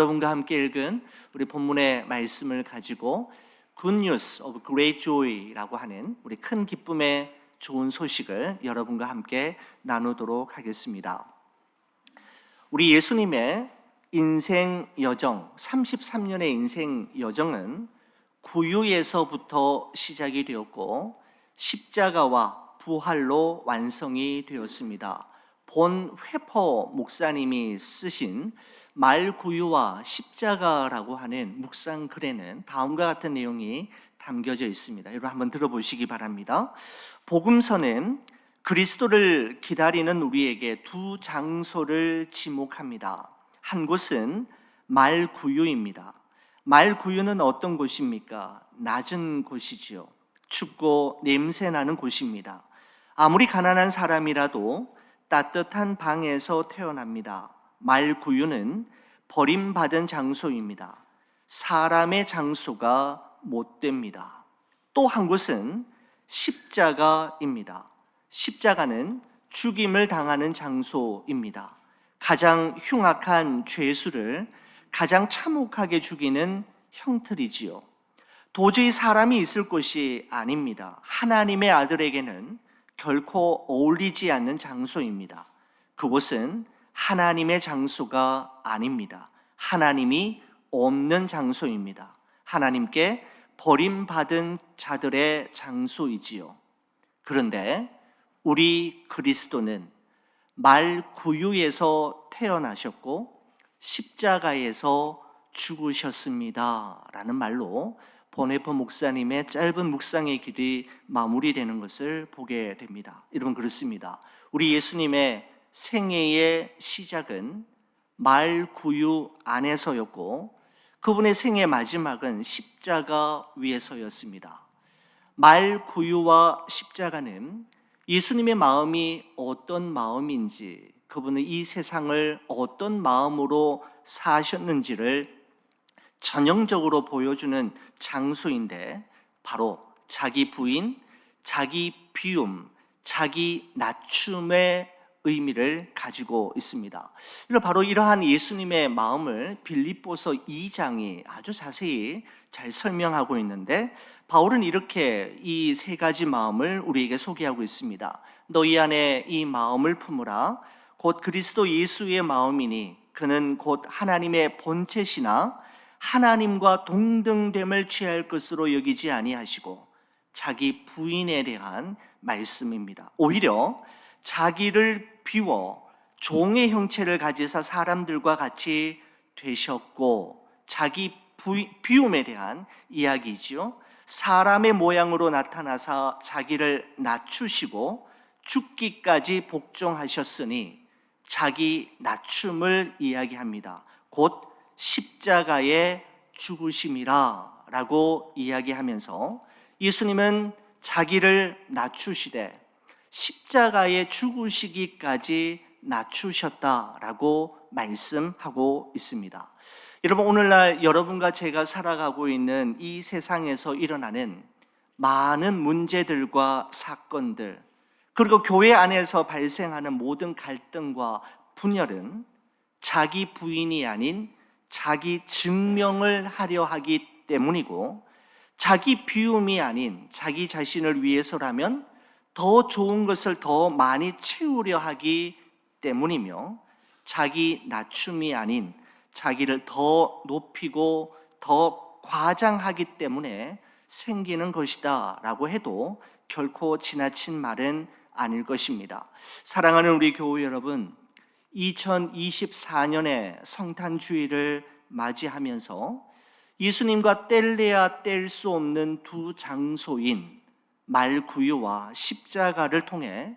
여러분과 함께 읽은 우리 본문의 말씀을 가지고 Good News of Great Joy라고 하는 우리 큰 기쁨의 좋은 소식을 여러분과 함께 나누도록 하겠습니다. 우리 예수님의 인생 여정, 33년의 인생 여정은 구유에서부터 시작이 되었고 십자가와 부활로 완성이 되었습니다. 본 회퍼 목사님이 쓰신 말구유와 십자가라고 하는 묵상글에는 다음과 같은 내용이 담겨져 있습니다. 여러분 한번 들어보시기 바랍니다. 복음서는 그리스도를 기다리는 우리에게 두 장소를 지목합니다. 한 곳은 말구유입니다. 말구유는 어떤 곳입니까? 낮은 곳이지요. 춥고 냄새나는 곳입니다. 아무리 가난한 사람이라도 따뜻한 방에서 태어납니다. 말구유는 버림받은 장소입니다. 사람의 장소가 못 됩니다. 또 한 곳은 십자가입니다. 십자가는 죽임을 당하는 장소입니다. 가장 흉악한 죄수를 가장 참혹하게 죽이는 형틀이지요. 도저히 사람이 있을 곳이 아닙니다. 하나님의 아들에게는 결코 어울리지 않는 장소입니다. 그곳은 하나님의 장소가 아닙니다. 하나님이 없는 장소입니다. 하나님께 버림받은 자들의 장소이지요. 그런데 우리 그리스도는 말구유에서 태어나셨고 십자가에서 죽으셨습니다 라는 말로 본회퍼 목사님의 짧은 묵상의 길이 마무리되는 것을 보게 됩니다. 여러분 그렇습니다. 우리 예수님의 생애의 시작은 말구유 안에서였고 그분의 생애 마지막은 십자가 위에서였습니다. 말구유와 십자가는 예수님의 마음이 어떤 마음인지, 그분은 이 세상을 어떤 마음으로 사셨는지를 전형적으로 보여주는 장소인데 바로 자기 부인, 자기 비움, 자기 낮춤의 의미를 가지고 있습니다. 바로 이러한 예수님의 마음을 빌립보서 2장이 아주 자세히 잘 설명하고 있는데 바울은 이렇게 이 세 가지 마음을 우리에게 소개하고 있습니다. 너희 안에 이 마음을 품으라. 곧 그리스도 예수의 마음이니 그는 곧 하나님의 본체시나 하나님과 동등됨을 취할 것으로 여기지 아니하시고 자기 부인에 대한 말씀입니다. 오히려 자기를 비워 종의 형체를 가지사 사람들과 같이 되셨고 자기 비움에 대한 이야기지요. 사람의 모양으로 나타나사 자기를 낮추시고 죽기까지 복종하셨으니 자기 낮춤을 이야기합니다. 곧 십자가의 죽으심이라 라고 이야기하면서 예수님은 자기를 낮추시되 십자가에 죽으시기까지 낮추셨다라고 말씀하고 있습니다. 여러분 오늘날 여러분과 제가 살아가고 있는 이 세상에서 일어나는 많은 문제들과 사건들 그리고 교회 안에서 발생하는 모든 갈등과 분열은 자기 부인이 아닌 자기 증명을 하려 하기 때문이고 자기 비움이 아닌 자기 자신을 위해서라면 더 좋은 것을 더 많이 채우려 하기 때문이며 자기 낮춤이 아닌 자기를 더 높이고 더 과장하기 때문에 생기는 것이다 라고 해도 결코 지나친 말은 아닐 것입니다. 사랑하는 우리 교회 여러분, 2024년의 성탄주의를 맞이하면서 예수님과 뗄래야 뗄 수 없는 두 장소인 말구유와 십자가를 통해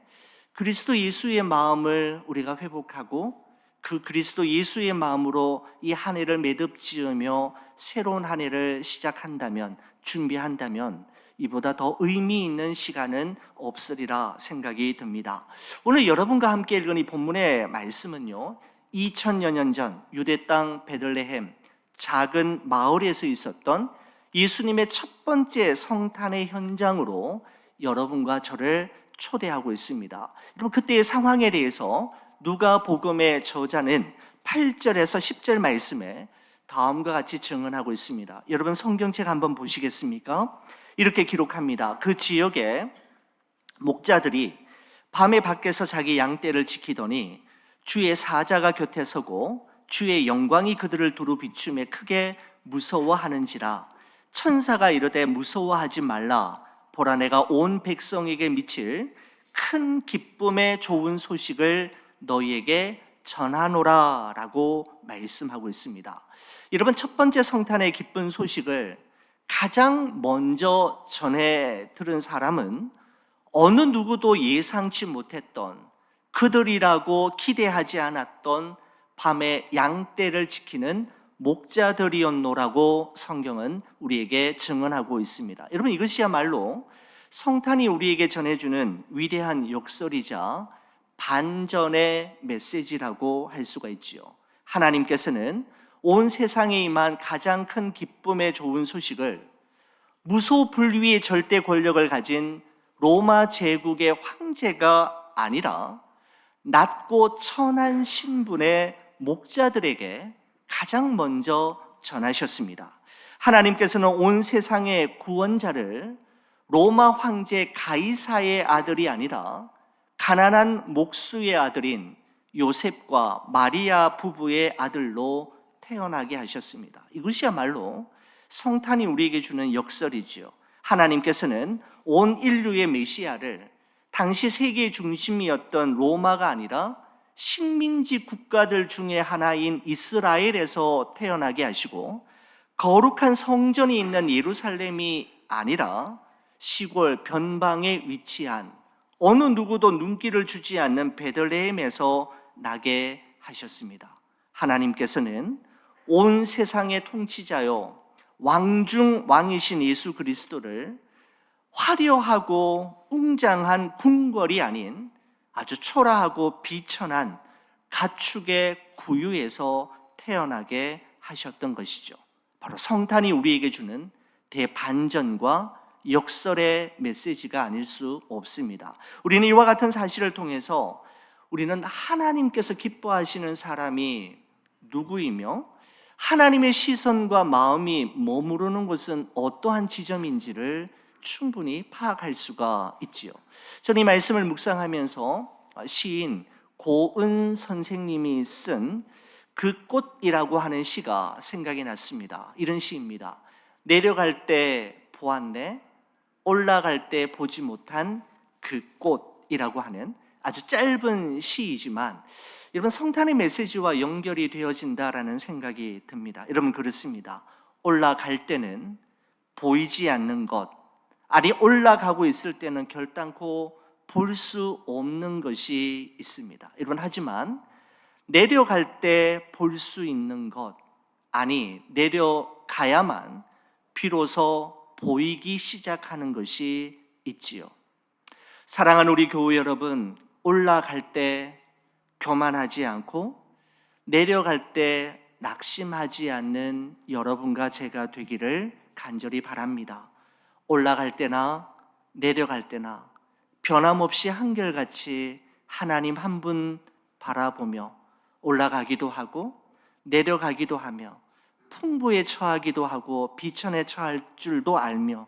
그리스도 예수의 마음을 우리가 회복하고 그 그리스도 예수의 마음으로 이 한 해를 매듭지으며 새로운 한 해를 시작한다면, 준비한다면 이보다 더 의미 있는 시간은 없으리라 생각이 듭니다. 오늘 여러분과 함께 읽은 이 본문의 말씀은요 2000여 년 전 유대 땅 베들레헴 작은 마을에서 있었던 예수님의 첫 번째 성탄의 현장으로 여러분과 저를 초대하고 있습니다. 그럼 그때의 상황에 대해서 누가복음의 저자는 8절에서 10절 말씀에 다음과 같이 증언하고 있습니다. 여러분 성경책 한번 보시겠습니까? 이렇게 기록합니다. 그 지역에 목자들이 밤에 밖에서 자기 양떼를 지키더니 주의 사자가 곁에 서고 주의 영광이 그들을 두루 비추며 크게 무서워하는지라. 천사가 이르되 무서워하지 말라. 보라, 내가 온 백성에게 미칠 큰 기쁨의 좋은 소식을 너희에게 전하노라 라고 말씀하고 있습니다. 여러분, 첫 번째 성탄의 기쁜 소식을 가장 먼저 전해 들은 사람은 어느 누구도 예상치 못했던, 그들이라고 기대하지 않았던 밤에 양떼를 지키는 목자들이었노라고 성경은 우리에게 증언하고 있습니다. 여러분, 이것이야말로 성탄이 우리에게 전해주는 위대한 역설이자 반전의 메시지라고 할 수가 있지요. 하나님께서는 온 세상에 임한 가장 큰 기쁨의 좋은 소식을 무소불위의 절대 권력을 가진 로마 제국의 황제가 아니라 낮고 천한 신분의 목자들에게 가장 먼저 전하셨습니다. 하나님께서는 온 세상의 구원자를 로마 황제 가이사의 아들이 아니라 가난한 목수의 아들인 요셉과 마리아 부부의 아들로 태어나게 하셨습니다. 이것이야말로 성탄이 우리에게 주는 역설이지요. 하나님께서는 온 인류의 메시아를 당시 세계의 중심이었던 로마가 아니라 식민지 국가들 중에 하나인 이스라엘에서 태어나게 하시고, 거룩한 성전이 있는 예루살렘이 아니라 시골 변방에 위치한 어느 누구도 눈길을 주지 않는 베들레헴에서 나게 하셨습니다. 하나님께서는 온 세상의 통치자요 왕 중 왕이신 예수 그리스도를 화려하고 웅장한 궁궐이 아닌 아주 초라하고 비천한 가축의 구유에서 태어나게 하셨던 것이죠. 바로 성탄이 우리에게 주는 대반전과 역설의 메시지가 아닐 수 없습니다. 우리는 이와 같은 사실을 통해서 우리는 하나님께서 기뻐하시는 사람이 누구이며 하나님의 시선과 마음이 머무르는 곳은 어떠한 지점인지를 충분히 파악할 수가 있지요. 저는 이 말씀을 묵상하면서 시인 고은 선생님이 쓴 그 꽃이라고 하는 시가 생각이 났습니다. 이런 시입니다. 내려갈 때 보았네, 올라갈 때 보지 못한 그 꽃이라고 하는 아주 짧은 시이지만 여러분, 성탄의 메시지와 연결이 되어진다라는 생각이 듭니다. 여러분, 그렇습니다. 올라갈 때는 보이지 않는 것, 아니 올라가고 있을 때는 결단코 볼 수 없는 것이 있습니다. 여러분, 하지만 내려갈 때 볼 수 있는 것, 아니 내려가야만 비로소 보이기 시작하는 것이 있지요. 사랑하는 우리 교우 여러분, 올라갈 때 교만하지 않고 내려갈 때 낙심하지 않는 여러분과 제가 되기를 간절히 바랍니다. 올라갈 때나 내려갈 때나 변함없이 한결같이 하나님 한 분 바라보며 올라가기도 하고 내려가기도 하며 풍부에 처하기도 하고 비천에 처할 줄도 알며,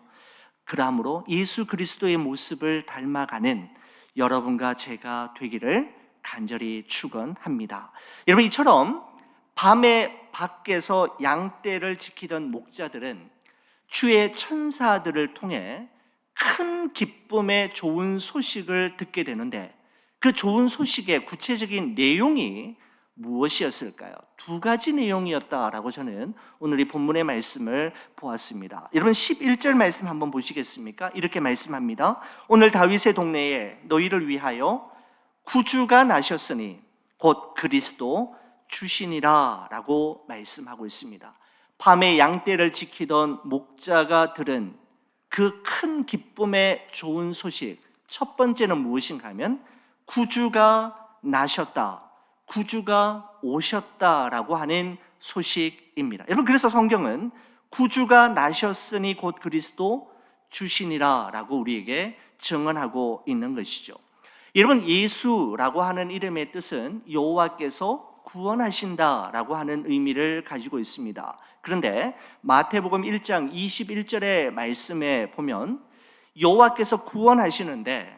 그러므로 예수 그리스도의 모습을 닮아가는 여러분과 제가 되기를 간절히 축원합니다. 여러분, 이처럼 밤에 밖에서 양떼를 지키던 목자들은 주의 천사들을 통해 큰 기쁨의 좋은 소식을 듣게 되는데, 그 좋은 소식의 구체적인 내용이 무엇이었을까요? 두 가지 내용이었다라고 저는 오늘 이 본문의 말씀을 보았습니다. 여러분, 11절 말씀 한번 보시겠습니까? 이렇게 말씀합니다. 오늘 다윗의 동네에 너희를 위하여 구주가 나셨으니 곧 그리스도 주시니라 라고 말씀하고 있습니다. 밤에 양떼를 지키던 목자가 들은 그 큰 기쁨의 좋은 소식, 첫 번째는 무엇인가 하면 구주가 나셨다, 구주가 오셨다라고 하는 소식입니다. 여러분, 그래서 성경은 구주가 나셨으니 곧 그리스도 주시니라 라고 우리에게 증언하고 있는 것이죠. 여러분, 예수라고 하는 이름의 뜻은 여호와께서 구원하신다라고 하는 의미를 가지고 있습니다. 그런데 마태복음 1장 21절의 말씀에 보면 여호와께서 구원하시는데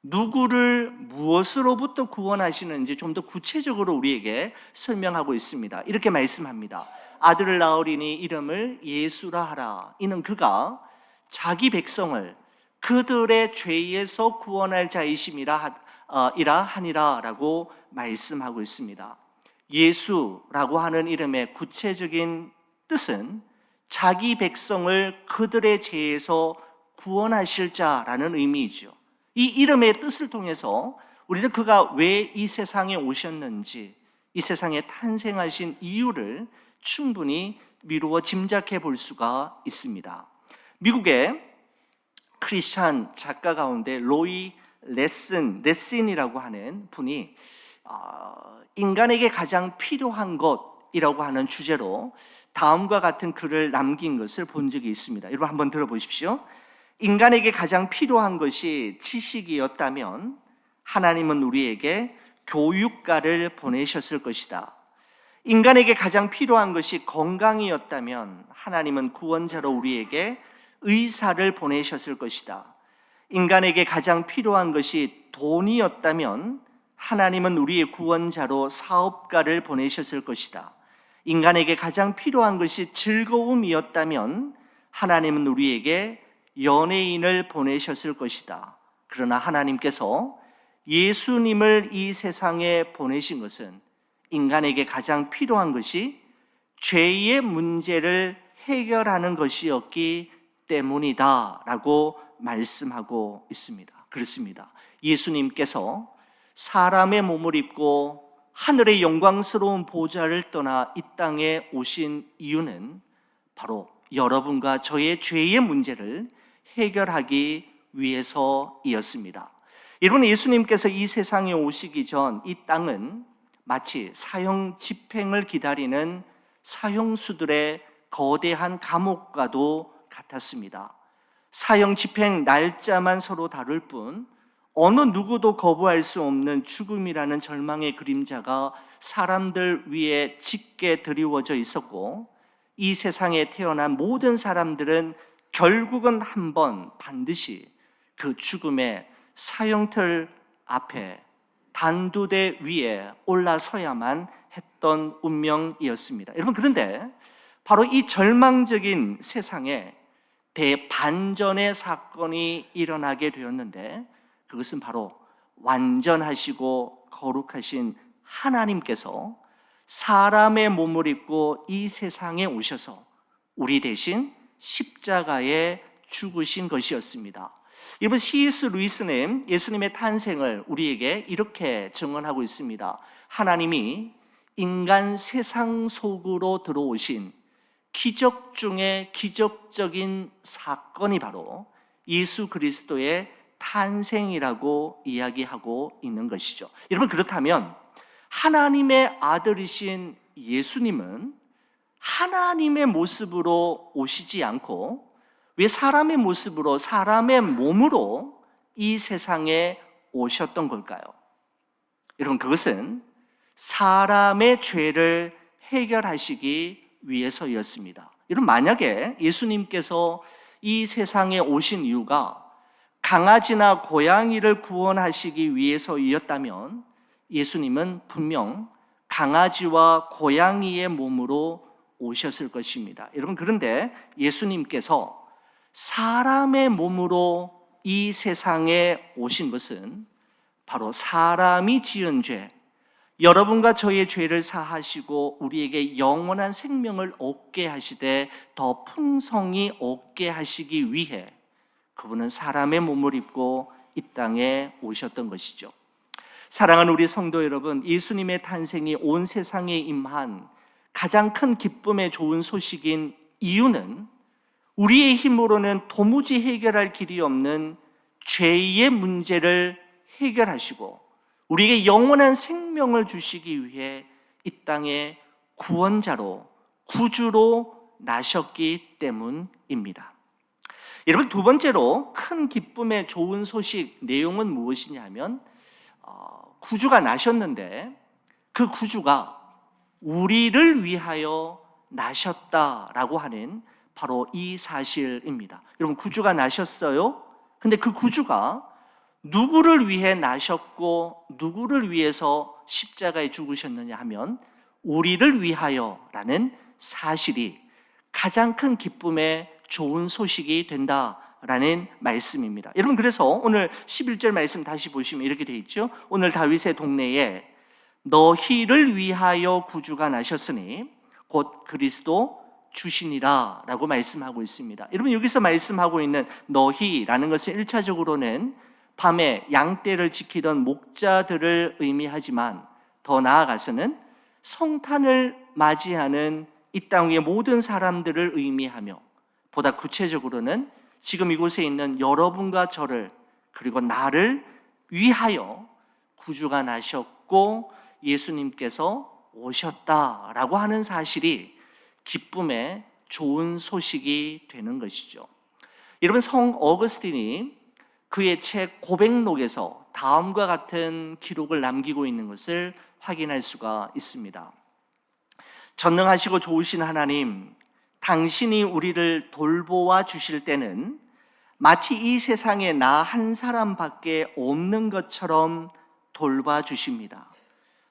누구를 무엇으로부터 구원하시는지 좀 더 구체적으로 우리에게 설명하고 있습니다. 이렇게 말씀합니다. 아들을 낳으리니 이름을 예수라 하라. 이는 그가 자기 백성을 그들의 죄에서 구원할 자이심이라 하니라라고 말씀하고 있습니다. 예수라고 하는 이름의 구체적인 뜻은 자기 백성을 그들의 죄에서 구원하실 자라는 의미이죠. 이 이름의 뜻을 통해서 우리는 그가 왜 이 세상에 오셨는지, 이 세상에 탄생하신 이유를 충분히 미루어 짐작해 볼 수가 있습니다. 미국의 크리스찬 작가 가운데 로이 레슨이라고 하는 분이 인간에게 가장 필요한 것이라고 하는 주제로 다음과 같은 글을 남긴 것을 본 적이 있습니다. 여러분 한번 들어보십시오. 인간에게 가장 필요한 것이 지식이었다면 하나님은 우리에게 교육가를 보내셨을 것이다. 인간에게 가장 필요한 것이 건강이었다면 하나님은 구원자로 우리에게 의사를 보내셨을 것이다. 인간에게 가장 필요한 것이 돈이었다면 하나님은 우리의 구원자로 사업가를 보내셨을 것이다. 인간에게 가장 필요한 것이 즐거움이었다면 하나님은 우리에게 연예인을 보내셨을 것이다. 그러나 하나님께서 예수님을 이 세상에 보내신 것은 인간에게 가장 필요한 것이 죄의 문제를 해결하는 것이었기 때문이다 라고 말씀하고 있습니다. 그렇습니다. 예수님께서 사람의 몸을 입고 하늘의 영광스러운 보좌를 떠나 이 땅에 오신 이유는 바로 여러분과 저의 죄의 문제를 해결하기 위해서이었습니다. 여러분, 예수님께서 이 세상에 오시기 전 이 땅은 마치 사형 집행을 기다리는 사형수들의 거대한 감옥과도 같았습니다. 사형 집행 날짜만 서로 다를 뿐 어느 누구도 거부할 수 없는 죽음이라는 절망의 그림자가 사람들 위에 짙게 드리워져 있었고, 이 세상에 태어난 모든 사람들은 결국은 한번 반드시 그 죽음의 사형틀 앞에 단두대 위에 올라서야만 했던 운명이었습니다. 여러분, 그런데 바로 이 절망적인 세상에 대반전의 사건이 일어나게 되었는데, 그것은 바로 완전하시고 거룩하신 하나님께서 사람의 몸을 입고 이 세상에 오셔서 우리 대신 십자가에 죽으신 것이었습니다. 이번 C.S. 루이스는 예수님의 탄생을 우리에게 이렇게 증언하고 있습니다. 하나님이 인간 세상 속으로 들어오신 기적 중에 기적적인 사건이 바로 예수 그리스도의 탄생이라고 이야기하고 있는 것이죠. 여러분, 그렇다면 하나님의 아들이신 예수님은 하나님의 모습으로 오시지 않고 왜 사람의 모습으로, 사람의 몸으로 이 세상에 오셨던 걸까요? 여러분, 그것은 사람의 죄를 해결하시기 위해서였습니다. 여러분, 만약에 예수님께서 이 세상에 오신 이유가 강아지나 고양이를 구원하시기 위해서였다면 예수님은 분명 강아지와 고양이의 몸으로 오셨을 것입니다. 여러분, 그런데 예수님께서 사람의 몸으로 이 세상에 오신 것은 바로 사람이 지은 죄, 여러분과 저의 죄를 사하시고 우리에게 영원한 생명을 얻게 하시되 더 풍성히 얻게 하시기 위해 그분은 사람의 몸을 입고 이 땅에 오셨던 것이죠. 사랑하는 우리 성도 여러분, 예수님의 탄생이 온 세상에 임한 가장 큰 기쁨의 좋은 소식인 이유는 우리의 힘으로는 도무지 해결할 길이 없는 죄의 문제를 해결하시고 우리에게 영원한 생명을 주시기 위해 이 땅에 구원자로, 구주로 나셨기 때문입니다. 여러분, 두 번째로 큰 기쁨의 좋은 소식 내용은 무엇이냐면 구주가 나셨는데 그 구주가 우리를 위하여 나셨다라고 하는 바로 이 사실입니다. 여러분, 구주가 나셨어요. 근데 그 구주가 누구를 위해 나셨고 누구를 위해서 십자가에 죽으셨느냐 하면 우리를 위하여라는 사실이 가장 큰 기쁨의 좋은 소식이 된다라는 말씀입니다. 여러분, 그래서 오늘 11절 말씀 다시 보시면 이렇게 되어 있죠. 오늘 다윗의 동네에 너희를 위하여 구주가 나셨으니 곧 그리스도 주시니라 라고 말씀하고 있습니다. 여러분, 여기서 말씀하고 있는 너희라는 것은 1차적으로는 밤에 양떼를 지키던 목자들을 의미하지만 더 나아가서는 성탄을 맞이하는 이 땅 위의 모든 사람들을 의미하며 보다 구체적으로는 지금 이곳에 있는 여러분과 저를 그리고 나를 위하여 구주가 나셨고 예수님께서 오셨다라고 하는 사실이 기쁨의 좋은 소식이 되는 것이죠. 여러분, 성 어거스틴이 그의 책 고백록에서 다음과 같은 기록을 남기고 있는 것을 확인할 수가 있습니다. 전능하시고 좋으신 하나님, 당신이 우리를 돌보아 주실 때는 마치 이 세상에 나 한 사람밖에 없는 것처럼 돌봐주십니다.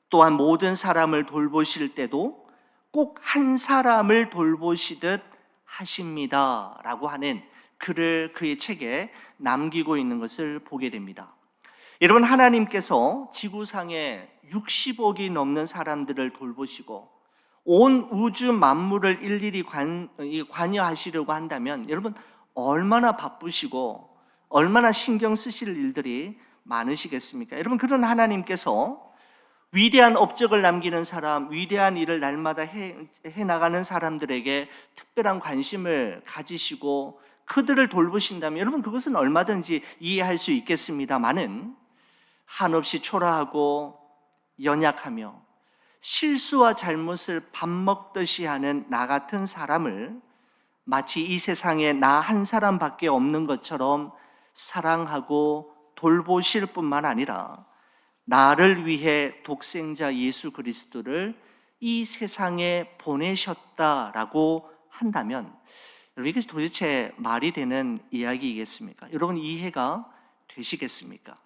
또한 모든 사람을 돌보실 때도 꼭 한 사람을 돌보시듯 하십니다 라고 하는 글을 그의 책에 남기고 있는 것을 보게 됩니다. 여러분, 하나님께서 지구상에 60억이 넘는 사람들을 돌보시고 온 우주 만물을 일일이 관여하시려고 한다면 여러분, 얼마나 바쁘시고 얼마나 신경 쓰실 일들이 많으시겠습니까? 여러분, 그런 하나님께서 위대한 업적을 남기는 사람, 위대한 일을 날마다 해나가는 사람들에게 특별한 관심을 가지시고 그들을 돌보신다면 여러분, 그것은 얼마든지 이해할 수 있겠습니다만은 한없이 초라하고 연약하며 실수와 잘못을 밥 먹듯이 하는 나 같은 사람을 마치 이 세상에 나 한 사람밖에 없는 것처럼 사랑하고 돌보실 뿐만 아니라 나를 위해 독생자 예수 그리스도를 이 세상에 보내셨다라고 한다면 여러분, 이게 도대체 말이 되는 이야기이겠습니까? 여러분, 이해가 되시겠습니까?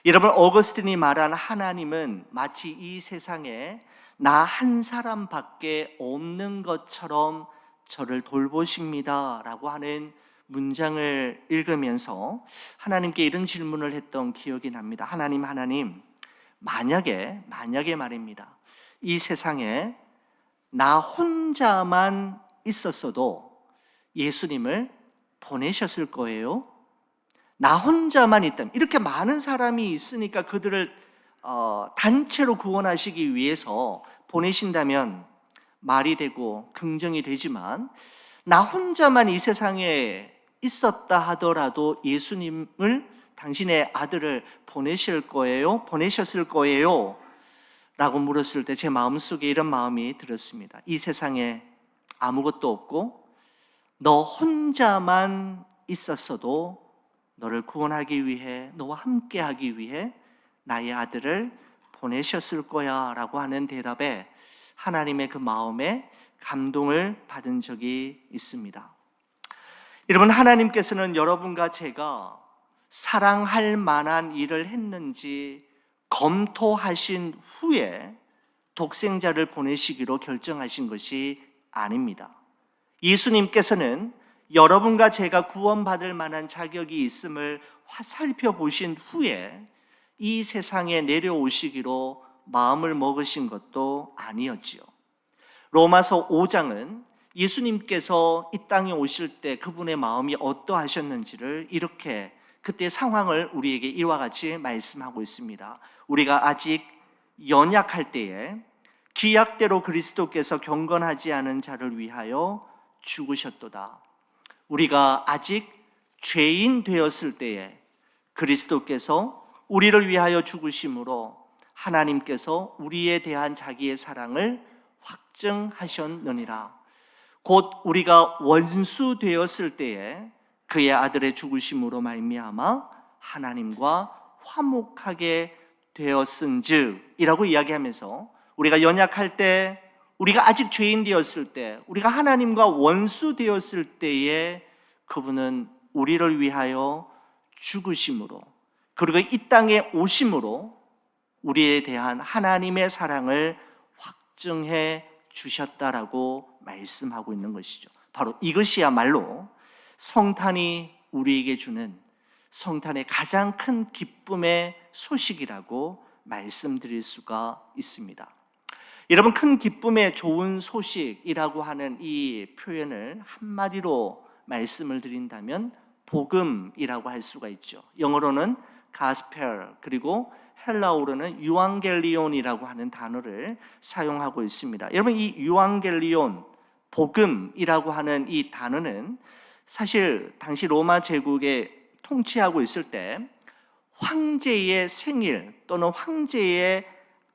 여러분, 어거스틴이 말한 하나님은 마치 이 세상에 나 한 사람밖에 없는 것처럼 저를 돌보십니다 라고 하는 문장을 읽으면서 하나님께 이런 질문을 했던 기억이 납니다. 하나님, 만약에 말입니다, 이 세상에 나 혼자만 있었어도 예수님을 보내셨을 거예요? 나 혼자만 있다면, 이렇게 많은 사람이 있으니까 그들을 단체로 구원하시기 위해서 보내신다면 말이 되고 긍정이 되지만 나 혼자만 이 세상에 있었다 하더라도 예수님을, 당신의 아들을 보내셨을 거예요? 라고 물었을 때 제 마음속에 이런 마음이 들었습니다. 이 세상에 아무것도 없고 너 혼자만 있었어도 너를 구원하기 위해, 너와 함께 하기 위해 나의 아들을 보내셨을 거야 라고 하는 대답에 하나님의 그 마음에 감동을 받은 적이 있습니다. 여러분, 하나님께서는 여러분과 제가 사랑할 만한 일을 했는지 검토하신 후에 독생자를 보내시기로 결정하신 것이 아닙니다. 예수님께서는 여러분과 제가 구원받을 만한 자격이 있음을 살펴보신 후에 이 세상에 내려오시기로 마음을 먹으신 것도 아니었지요. 로마서 5장은 예수님께서 이 땅에 오실 때 그분의 마음이 어떠하셨는지를 이렇게, 그때 상황을 우리에게 이와 같이 말씀하고 있습니다. 우리가 아직 연약할 때에 기약대로 그리스도께서 경건하지 않은 자를 위하여 죽으셨도다. 우리가 아직 죄인 되었을 때에 그리스도께서 우리를 위하여 죽으심으로 하나님께서 우리에 대한 자기의 사랑을 확증하셨느니라. 곧 우리가 원수 되었을 때에 그의 아들의 죽으심으로 말미암아 하나님과 화목하게 되었은즉이라고 이야기하면서 우리가 연약할 때, 우리가 아직 죄인 되었을 때, 우리가 하나님과 원수 되었을 때에 그분은 우리를 위하여 죽으심으로, 그리고 이 땅에 오심으로 우리에 대한 하나님의 사랑을 확증해 주셨다라고 말씀하고 있는 것이죠. 바로 이것이야말로 성탄이 우리에게 주는 성탄의 가장 큰 기쁨의 소식이라고 말씀드릴 수가 있습니다. 여러분, 큰 기쁨의 좋은 소식이라고 하는 이 표현을 한마디로 말씀을 드린다면 복음이라고 할 수가 있죠. 영어로는 가스펠, 그리고 헬라어로는 유앙겔리온이라고 하는 단어를 사용하고 있습니다. 여러분, 이 유앙겔리온, 복음이라고 하는 이 단어는 사실 당시 로마 제국에 통치하고 있을 때 황제의 생일 또는 황제의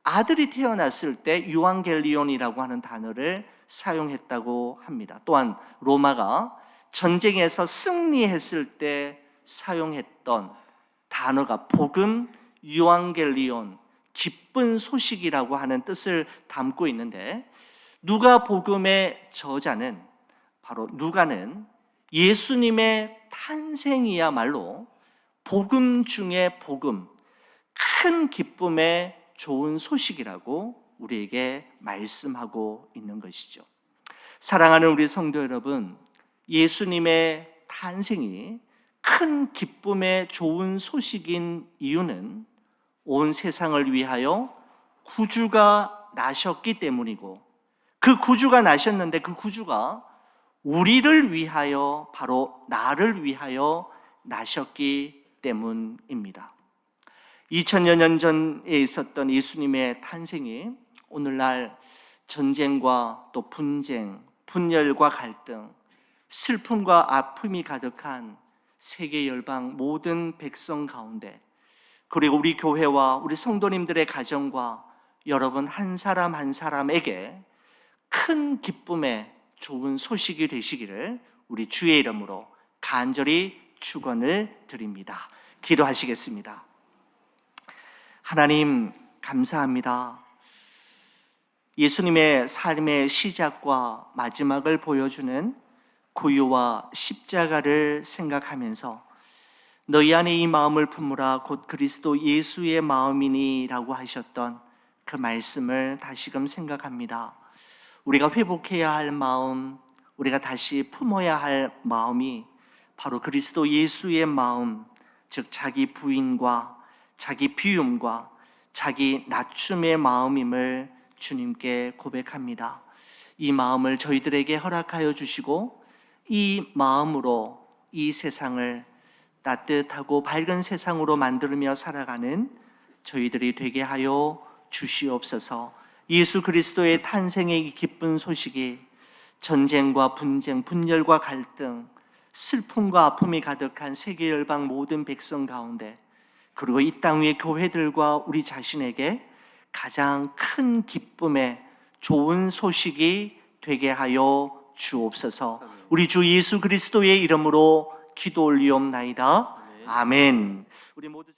아들이 태어났을 때 유앙겔리온이라고 하는 단어를 사용했다고 합니다. 또한 로마가 전쟁에서 승리했을 때 사용했던 단어가 복음, 유앙겔리온, 기쁜 소식이라고 하는 뜻을 담고 있는데, 누가 복음의 저자는, 바로 누가는 예수님의 탄생이야말로 복음 중에 복음, 큰 기쁨의 좋은 소식이라고 우리에게 말씀하고 있는 것이죠. 사랑하는 우리 성도 여러분, 예수님의 탄생이 큰 기쁨의 좋은 소식인 이유는 온 세상을 위하여 구주가 나셨기 때문이고, 그 구주가 나셨는데 그 구주가 우리를 위하여, 바로 나를 위하여 나셨기 때문입니다. 2000여 년 전에 있었던 예수님의 탄생이 오늘날 전쟁과 또 분쟁, 분열과 갈등, 슬픔과 아픔이 가득한 세계 열방 모든 백성 가운데, 그리고 우리 교회와 우리 성도님들의 가정과 여러분 한 사람 한 사람에게 큰 기쁨의 좋은 소식이 되시기를 우리 주의 이름으로 간절히 축원을 드립니다. 기도하시겠습니다. 하나님, 감사합니다. 예수님의 삶의 시작과 마지막을 보여주는 구유와 십자가를 생각하면서 너희 안에 이 마음을 품으라 곧 그리스도 예수의 마음이니 라고 하셨던 그 말씀을 다시금 생각합니다. 우리가 회복해야 할 마음, 우리가 다시 품어야 할 마음이 바로 그리스도 예수의 마음, 즉 자기 부인과 자기 비움과 자기 낮춤의 마음임을 주님께 고백합니다. 이 마음을 저희들에게 허락하여 주시고 이 마음으로 이 세상을 따뜻하고 밝은 세상으로 만들며 살아가는 저희들이 되게 하여 주시옵소서. 예수 그리스도의 탄생의 기쁜 소식이 전쟁과 분쟁, 분열과 갈등, 슬픔과 아픔이 가득한 세계 열방 모든 백성 가운데, 그리고 이 땅 위의 교회들과 우리 자신에게 가장 큰 기쁨의 좋은 소식이 되게 하여 주옵소서. 우리 주 예수 그리스도의 이름으로 기도 올리옵나이다. 아멘. 우리 모두